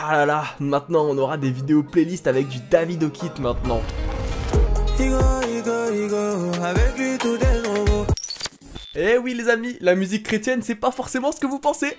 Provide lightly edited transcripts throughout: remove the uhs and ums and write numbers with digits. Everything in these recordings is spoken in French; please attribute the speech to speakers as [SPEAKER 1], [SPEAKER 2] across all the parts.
[SPEAKER 1] Ah là là, maintenant on aura des vidéos playlist avec du David O'Keefe maintenant. Avec lui tout est robot. Eh oui les amis, la musique chrétienne c'est pas forcément ce que vous pensez.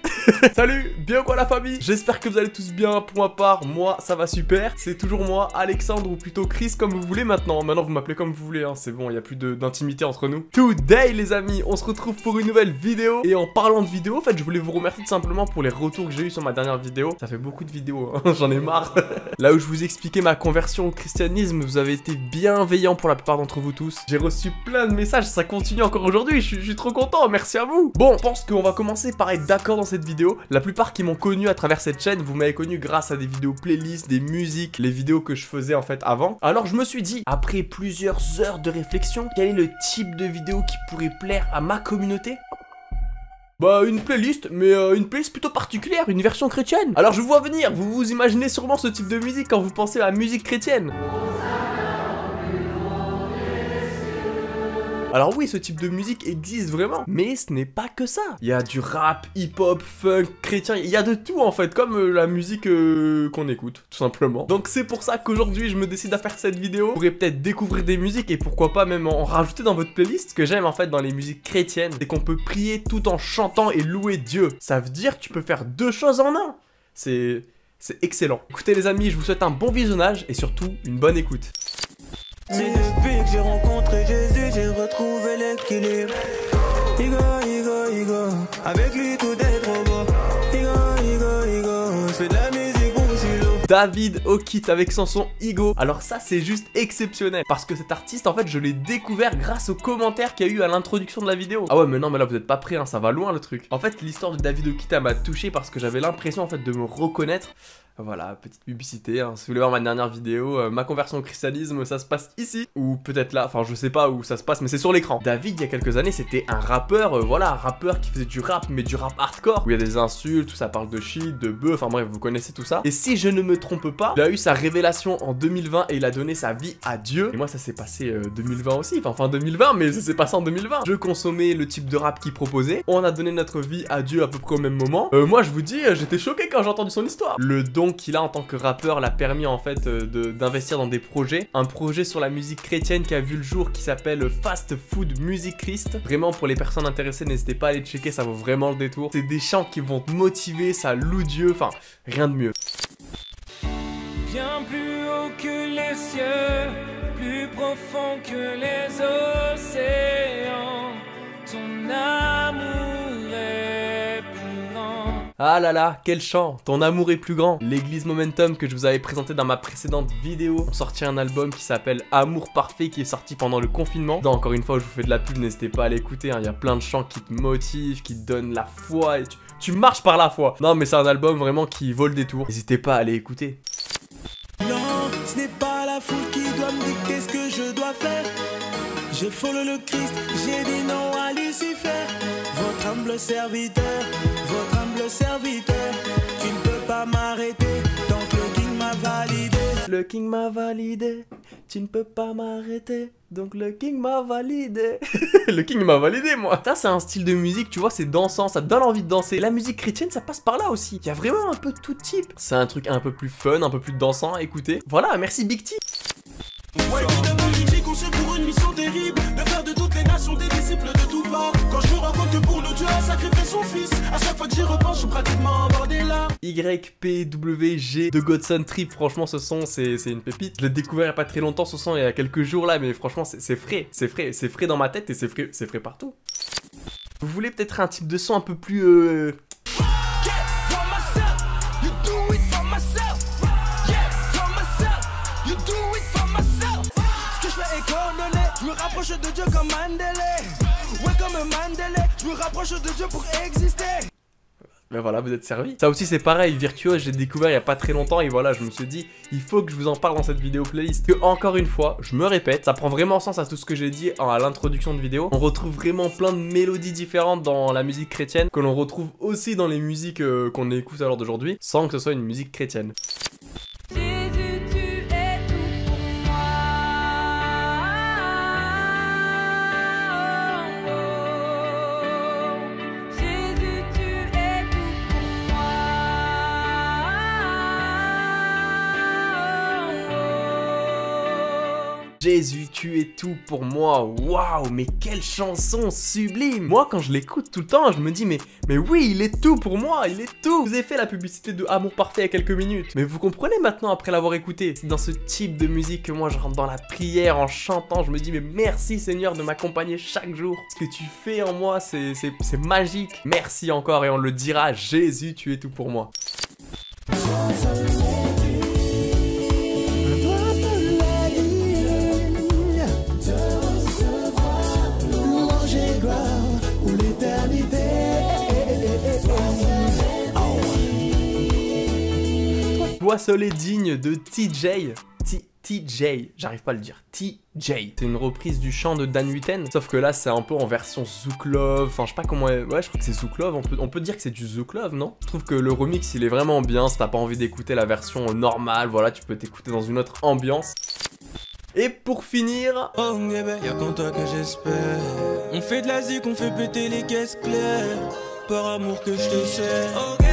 [SPEAKER 1] Salut, bien quoi la famille? J'espère que vous allez tous bien. Pour ma part, moi ça va super. C'est toujours moi, Alexandre ou plutôt Chris comme vous voulez maintenant. Maintenant vous m'appelez comme vous voulez, hein. C'est bon, il n'y a plus d'intimité entre nous. Today les amis, on se retrouve pour une nouvelle vidéo. Et en parlant de vidéo, en fait je voulais vous remercier tout simplement pour les retours que j'ai eu sur ma dernière vidéo. Ça fait beaucoup de vidéos, hein. J'en ai marre. Là où je vous expliquais ma conversion au christianisme, vous avez été bienveillants pour la plupart d'entre vous tous. J'ai reçu plein de messages, ça continue encore aujourd'hui, je suis trop content, merci à vous. Bon, je pense qu'on va commencer par être d'accord dans cette vidéo. La plupart qui m'ont connu à travers cette chaîne, vous m'avez connu grâce à des vidéos playlists, des musiques, les vidéos que je faisais en fait avant. Alors je me suis dit, après plusieurs heures de réflexion, quel est le type de vidéo qui pourrait plaire à ma communauté? Bah une playlist, mais une playlist plutôt particulière, une version chrétienne. Alors je vous vois venir, vous vous imaginez sûrement ce type de musique quand vous pensez à la musique chrétienne. Alors oui, ce type de musique existe vraiment, mais ce n'est pas que ça. Il y a du rap, hip-hop, funk, chrétien, il y a de tout en fait, comme la musique qu'on écoute, tout simplement. Donc c'est pour ça qu'aujourd'hui je me décide à faire cette vidéo. Vous pourrez peut-être découvrir des musiques et pourquoi pas même en rajouter dans votre playlist. Ce que j'aime en fait dans les musiques chrétiennes, c'est qu'on peut prier tout en chantant et louer Dieu. Ça veut dire que tu peux faire deux choses en un. C'est excellent. Écoutez les amis, je vous souhaite un bon visionnage et surtout une bonne écoute.
[SPEAKER 2] C'est depuis que j'ai rencontré Jésus, j'ai retrouvé l'équilibre. Avec lui tout est trop beau. Je fais de la musique pour Silo.
[SPEAKER 1] David O'Keefe avec son son Ego. Alors ça c'est juste exceptionnel parce que cet artiste en fait je l'ai découvert grâce aux commentaires qu'il y a eu à l'introduction de la vidéo. Ah ouais mais non mais là vous êtes pas prêts hein, ça va loin le truc. En fait l'histoire de David O'Keefe m'a touché parce que j'avais l'impression en fait de me reconnaître. Voilà, petite publicité, hein. Si vous voulez voir ma dernière vidéo, ma conversion au christianisme, ça se passe ici. Ou peut-être là, enfin je sais pas où ça se passe, mais c'est sur l'écran. David, il y a quelques années, c'était un rappeur, voilà, un rappeur qui faisait du rap, mais du rap hardcore. Où il y a des insultes, où ça parle de shit, de bœuf, enfin bref, vous connaissez tout ça. Et si je ne me trompe pas, il a eu sa révélation en 2020 et il a donné sa vie à Dieu. Et moi ça s'est passé 2020 aussi, enfin fin 2020, mais ça s'est passé en 2020. Je consommais le type de rap qu'il proposait. On a donné notre vie à Dieu à peu près au même moment. Moi je vous dis, j'étais choqué quand j'ai entendu son histoire. Le don qu'il a en tant que rappeur l'a permis en fait d'investir dans des projets. Un projet sur la musique chrétienne qui a vu le jour qui s'appelle Fast Food Music Christ. Vraiment pour les personnes intéressées, n'hésitez pas à aller checker, ça vaut vraiment le détour. C'est des chants qui vont te motiver, ça loue Dieu, enfin rien de mieux.
[SPEAKER 2] Bien plus haut que les cieux, plus profond que les océans, ton amour est plus grand.
[SPEAKER 1] Ah là là, quel chant, ton amour est plus grand. L'église Momentum que je vous avais présenté dans ma précédente vidéo ont sorti un album qui s'appelle Amour Parfait qui est sorti pendant le confinement. Donc encore une fois je vous fais de la pub, n'hésitez pas à l'écouter, hein. Il y a plein de chants qui te motivent, qui te donnent la foi et tu marches par la foi. Non mais c'est un album vraiment qui vaut le détour, n'hésitez pas à aller écouter.
[SPEAKER 2] Non, ce n'est pas la foule qui doit me dicter ce que je dois faire. J'ai follow le Christ, j'ai dit non à Lucifer. Votre humble serviteur, tu ne peux pas m'arrêter, donc le King m'a validé.
[SPEAKER 1] Le King m'a validé, tu ne peux pas m'arrêter, donc le King m'a validé. Le King m'a validé moi. Ça c'est un style de musique, tu vois, c'est dansant, ça te donne envie de danser. La musique chrétienne ça passe par là aussi, il y a vraiment un peu de tout type. C'est un truc un peu plus fun, un peu plus dansant à écouter. Voilà, merci Big T.
[SPEAKER 3] Ouais, évidemment, il est conçu pour une mission terrible, de faire de toutes les nations des disciples de tout part. Quand je me rends compte que pour nous Dieu a sacrifié son fils, à chaque fois que j'y repense, je suis pratiquement bordé là.
[SPEAKER 1] YPWG de Godson Trip, franchement ce son c'est une pépite. Je l'ai découvert il y a pas très longtemps ce son, il y a quelques jours là, mais franchement c'est frais dans ma tête et c'est frais partout. Vous voulez peut-être un type de son un peu plus
[SPEAKER 2] Je me rapproche de Dieu comme Mandela. Ouais, comme Mandela, je me rapproche de Dieu pour exister.
[SPEAKER 1] Ben voilà, vous êtes servi. Ça aussi c'est pareil, Virtuose, j'ai découvert il y a pas très longtemps et voilà, je me suis dit, il faut que je vous en parle dans cette vidéo playlist. Que encore une fois, je me répète, ça prend vraiment sens à tout ce que j'ai dit à l'introduction de vidéo. On retrouve vraiment plein de mélodies différentes dans la musique chrétienne, que l'on retrouve aussi dans les musiques qu'on écoute à l'heure d'aujourd'hui, sans que ce soit une musique chrétienne. Jésus, tu es tout pour moi. Waouh, mais quelle chanson sublime. Moi, quand je l'écoute tout le temps, je me dis, mais oui, il est tout pour moi, il est tout. Je vous ai fait la publicité de Amour Parfait il y a quelques minutes. Mais vous comprenez maintenant après l'avoir écouté. C'est dans ce type de musique que moi, je rentre dans la prière en chantant. Je me dis, mais merci Seigneur de m'accompagner chaque jour. Ce que tu fais en moi, c'est magique. Merci encore et on le dira, Jésus, tu es tout pour moi. Toi seul est digne de TJ. TJ, j'arrive pas à le dire. TJ. C'est une reprise du chant de Dan Huiten, sauf que là c'est un peu en version Zouk Love. Enfin, je sais pas comment. Ouais, je crois que c'est Zouk Love. On peut dire que c'est du Zouk Love, non? Je trouve que le remix il est vraiment bien. Si t'as pas envie d'écouter la version normale, voilà, tu peux t'écouter dans une autre ambiance. Et pour finir,
[SPEAKER 3] oh bébé, y'a qu'en toi que j'espère. On fait de la zik, on fait péter les caisses claires. Par amour que je te sers. Ok,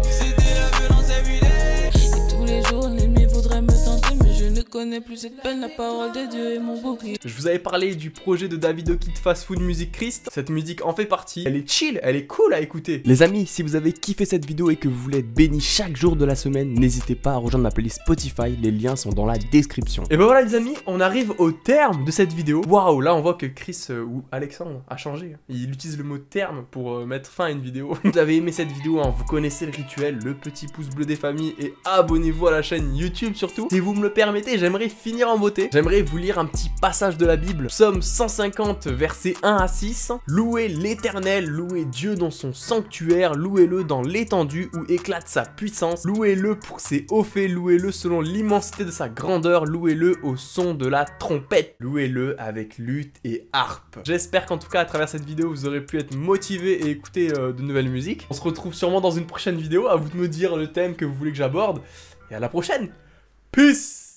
[SPEAKER 3] c'était la violence à huiler. Et tous les jours l'ennemi voudrait me tenter, mais je ne connais plus cette peine. La parole de Dieu est mon bouclier.
[SPEAKER 1] Je vous avais parlé du projet de Davido Kid Fast Food Music Christ. Cette musique en fait partie. Elle est chill, elle est cool à écouter. Les amis, si vous avez kiffé cette vidéo et que vous voulez être béni chaque jour de la semaine, n'hésitez pas à rejoindre ma playlist Spotify. Les liens sont dans la description. Et ben voilà les amis, on arrive au terme de cette vidéo. Waouh, là on voit que Chris ou Alexandre a changé. Il utilise le mot terme pour mettre fin à une vidéo. Vous avez aimé cette vidéo, hein, vous connaissez le rituel, le petit pouce bleu des familles et abonnez-vous à la chaîne YouTube surtout. Si vous me le permettez, j'aimerais finir en beauté. J'aimerais vous lire un petit passage de la Bible. Psaume 150, versets 1 à 6. Louez l'Éternel, louez Dieu dans son sanctuaire, louez-le dans l'étendue où éclate sa puissance, louez-le pour ses hauts faits, louez-le selon l'immensité de sa grandeur, louez-le au son de la trompette, louez-le avec luth et harpe. J'espère qu'en tout cas à travers cette vidéo vous aurez pu être motivé et écouter de nouvelles musiques. On se retrouve sûrement dans une prochaine vidéo, à vous de me dire le thème que vous voulez que j'aborde, et à la prochaine. Peace.